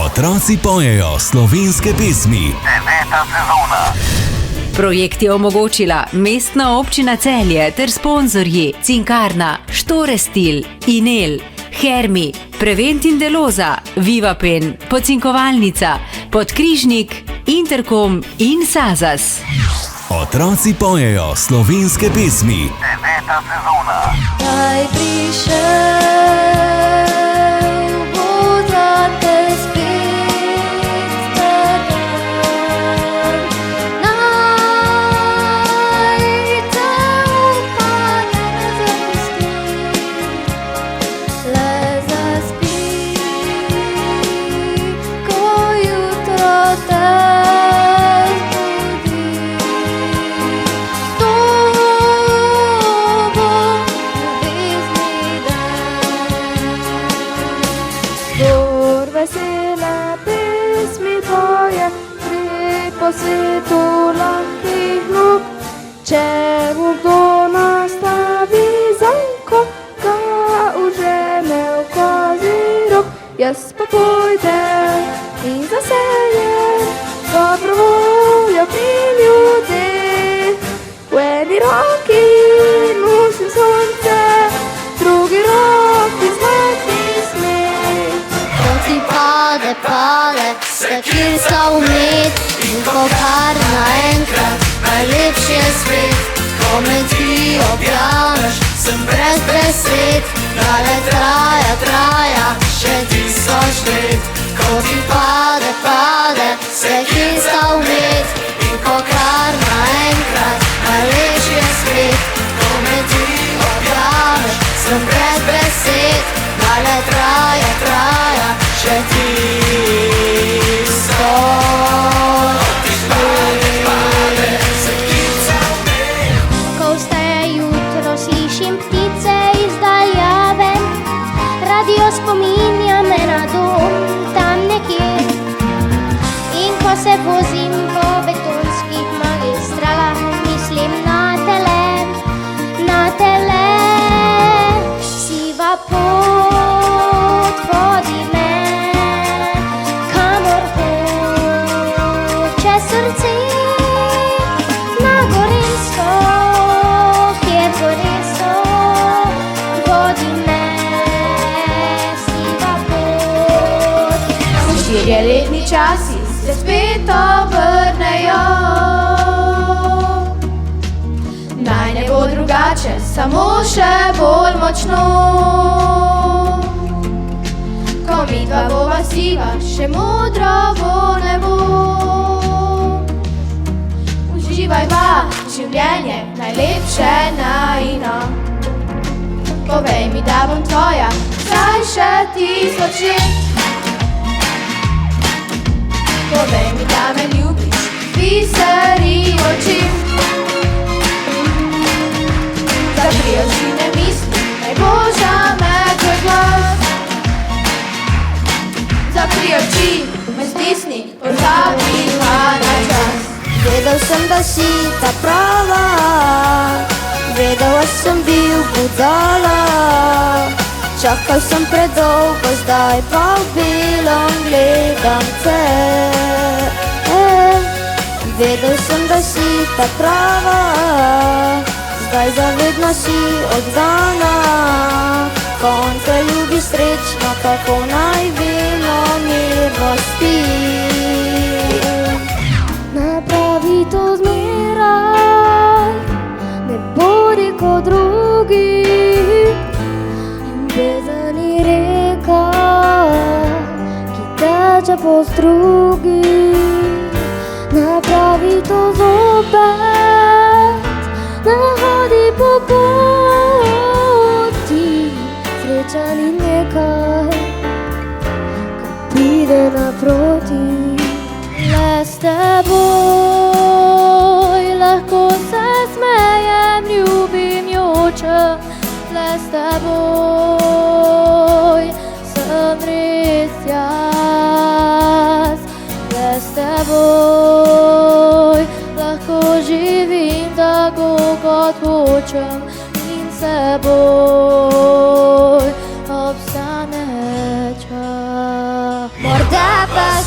Otroci pojejo slovenske pesmi. 9. sezona. Projekt je omogočila Mestna občina Celje ter sponzorji Cinkarna, Štorestil, Inel, Hermi, Preventin Deloza, Vivapen, Pocinkovalnica, Podkrižnik, Interkom in Sazas. Otroci pojejo slovenske pesmi. 9. sezona. Daj prišel, bo za te spet stradal. Naj te upanje ne zapusti, le zaspi, ko jutro te vesele pesmi poje po svetu lahkih nog. Če mu kdo nastavi zanko, ga užene v kozirok. Jaz pa pojdem in zasejem dobro voljo pri ljudeh. V eni roki nosim sonce, v drugi roki zlati smeh. Ti pade, steklinska umet in ko kar naenkrat najlepši je svet. Ko me ti objameš, sem brez besed, da le traja še 1000 let. Ko ti pade, steklinska umet in ko kar naenkrat najlepši je svet. Ko me ti objameš, sem brez besed, da le traja še 1000 let. Ko vstaja jutro, slišim ptice iz daljave, radio spominja me na dom tam nekje. In ko se vozim po betonskih magistralah, mislim na tele, siva pot vodi me, kamor hoče srce, na Gorenjsko, kjer gore so, vodi me, siva pot. 4-letni časi se spet obrnejo, naj ne bo drugače, samo še bolj močno. Ko midva bova siva, še modro bo nebo. Uživajva življenje, najlepše najino. Povej mi, da bom tvoja, vsaj še 1000 let. Povej mi, da me ljubiš, biseri oči. Zapri oči, ne misli, naj boža me tvoj glas. Zapri oči, me stisni, pozabi pa na čas. Vedel sem, da si ta prava, vedel sem bil budala. Čakal sem predolgo, zdaj pa v belem gledam te. Vedel sem, da si ta prava, zdaj zavedno si oddana. Ko on te ljubi srečno, kako naj vedno mirno spi. Napravi to zmeraj, ne bodi kot drugi. Ljubezen je reka, ki teče po strugi. Napravi to zopet, ne hodi po poti. Sreča ni nekaj, ko pride naproti. Le s teboj lahko se smejem, ljubim, jočem. Le s teboj sem res jaz. Le s teboj lahko živim tako, kot hočem, in seboj obstane čas.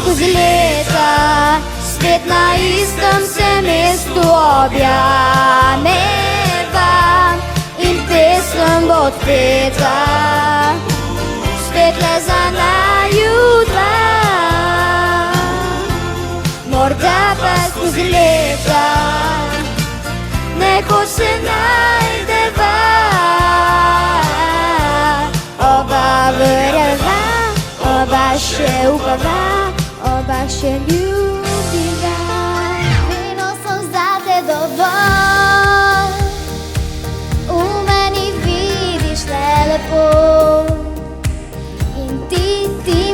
skozi leta, spet na istem se mestu objameva in pesem bo odpeta, spet le za naju dva, morda pa skozi leta, nekoč se najdeva, oba verjeva, oba še upava, oba še ljubiva. Vedno sem zate dovolj, v meni vidiš le lepo, in ti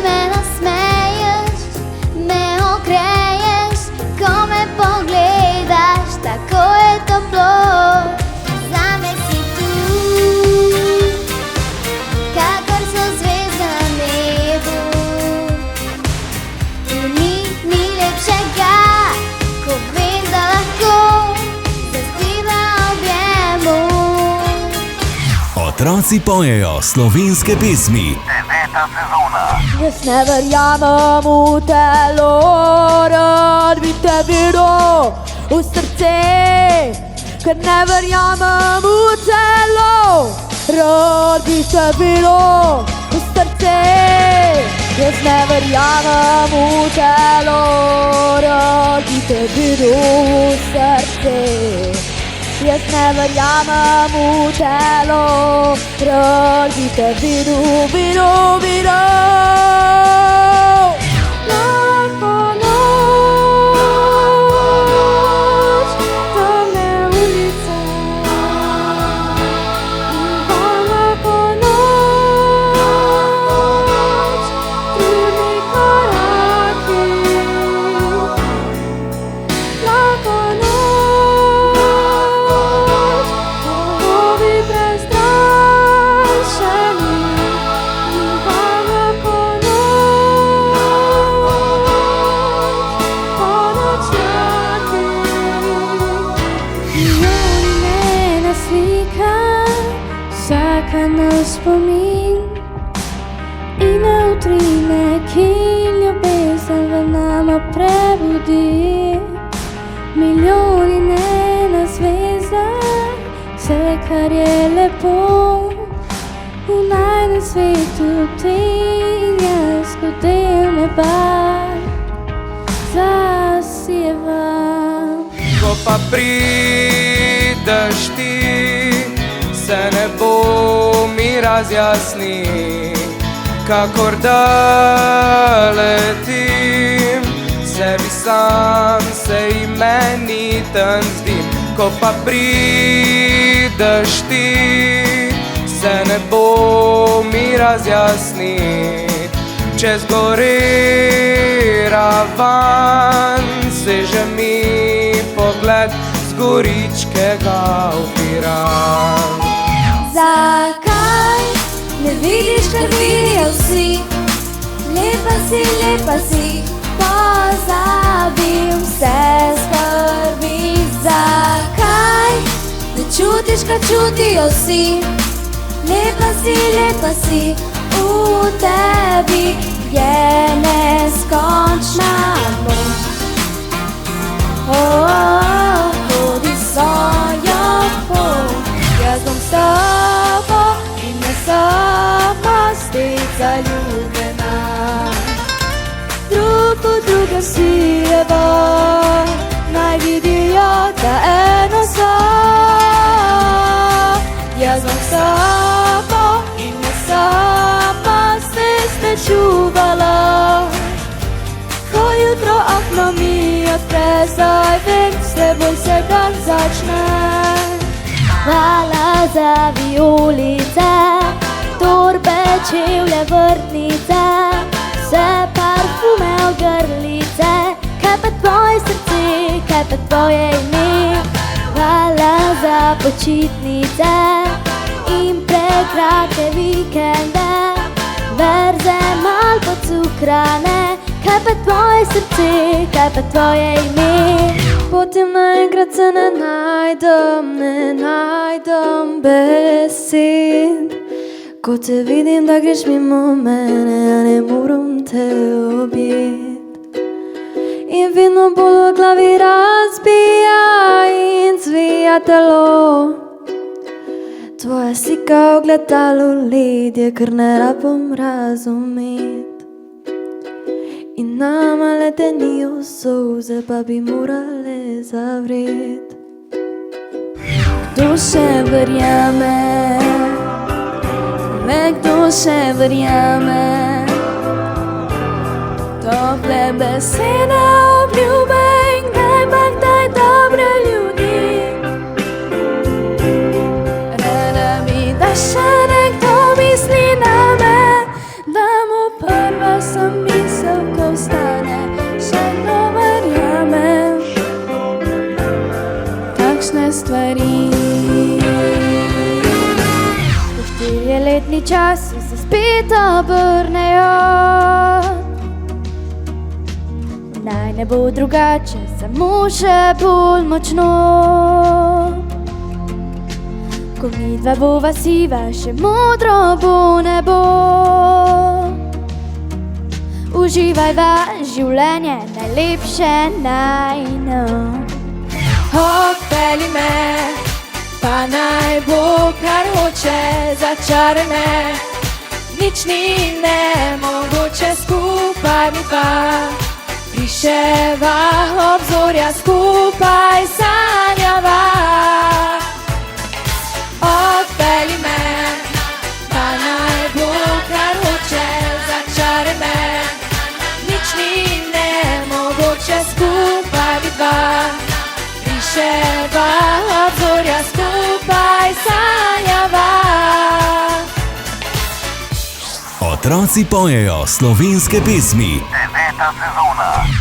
me nasmeješ, me ogreješ, ko me pogledaš, tako je toplo. Zame si tu, kakor so zvezde na nebu, in ni lepšega, ko vem, da lahko zaspiva objemu. Otroci pojejo slovenske pesmi. 9. sezona. Jaz ne verjamem v telo, rad bi te videl v srce, ker ne verjamem v telo, rad bi te videl v srce. Jaz ne verjamem v telo, rad bi te videl v srce. Jaz ne verjamem v telo, rad bi te videl. Lahko noč, temne ulice, lahko noč, trudni koraki, lahko noč, govovi prestrašeni, lahko noč, ponočnjaki. Milijoni njene slika, vsaka na spomin, in na utrine, ki ljubezen v nama prebudi. Milijoni njena zvezda, vse kar je lepo, v najnem svetu ti in jaz kot del neba zasijevam. Ko pa prideš ti, se nebo mi razjasni, kakor da letim, sebi sam se imeniten zdim. Ko pa prideš ti, se nebo mi razjasni, čez gori ravan seže mi pogled z goričkega upira. Zakaj ne vidiš, kar vidijo vsi? Lepa si, pozabim vse skrbi. Zakaj ne čutiš, kar čutijo vsi? Lepa si, v tebi je neskončna moč. Hodi svojo pot, jaz bom s tabo in ne sama spet zaljubljena. Drug v druga sijeva, naj vidijo, da eno so. Jaz bom s tabo in ne sama se čuvala. Ko jutro okno mi odpre, zdaj vem, s teboj se dan začne. Hvala za vijolice, torbe, čevlje, vrtnice, vse parfume, ogrlice, kaj pa tvoje srce, kaj pa tvoje ime. Hvala za počitnice in prekrate vikende, verze mal pocukrane, kaj pa tvoje srce, kaj pa tvoje ime. Potem naenkrat se ne najdem besed, ko te vidim, da greš mimo mene, a ne moram te objeti. vedno bolj v glavi razbija in zvija telo. Tvoja slika v gledalu ledje, ker ne rabim razumeti. In nama letenijo solze, pa bi morale zavreti. Kdo še verjame, kdo še verjame, tople besede obljube in kdaj pa kdaj dobre ljudi. Rada bi, da še nekdo misli name, da mu prva sem misel, ko vstane, še kdo verjame takšne stvari. Po 4-letni časi se spet obrnejo. Naj ne bo drugače, samo še bolj močno. Ko midva bova siva, še modro bo nebo. Uživajva življenje, najlepše najno. Odpelji me, pa naj bo kar hoče, začaraj me. Nič ni nemogoče, skupaj mi pa piševa obzorja, skupaj sanjava. Odpelji me, pa naj bo kar hoče, začaraj me. Nič ni nemogoče, skupaj mi pa piševa obzorja, skupaj sanjava. Otroci pojejo slovenske pesmi. 9. sezona.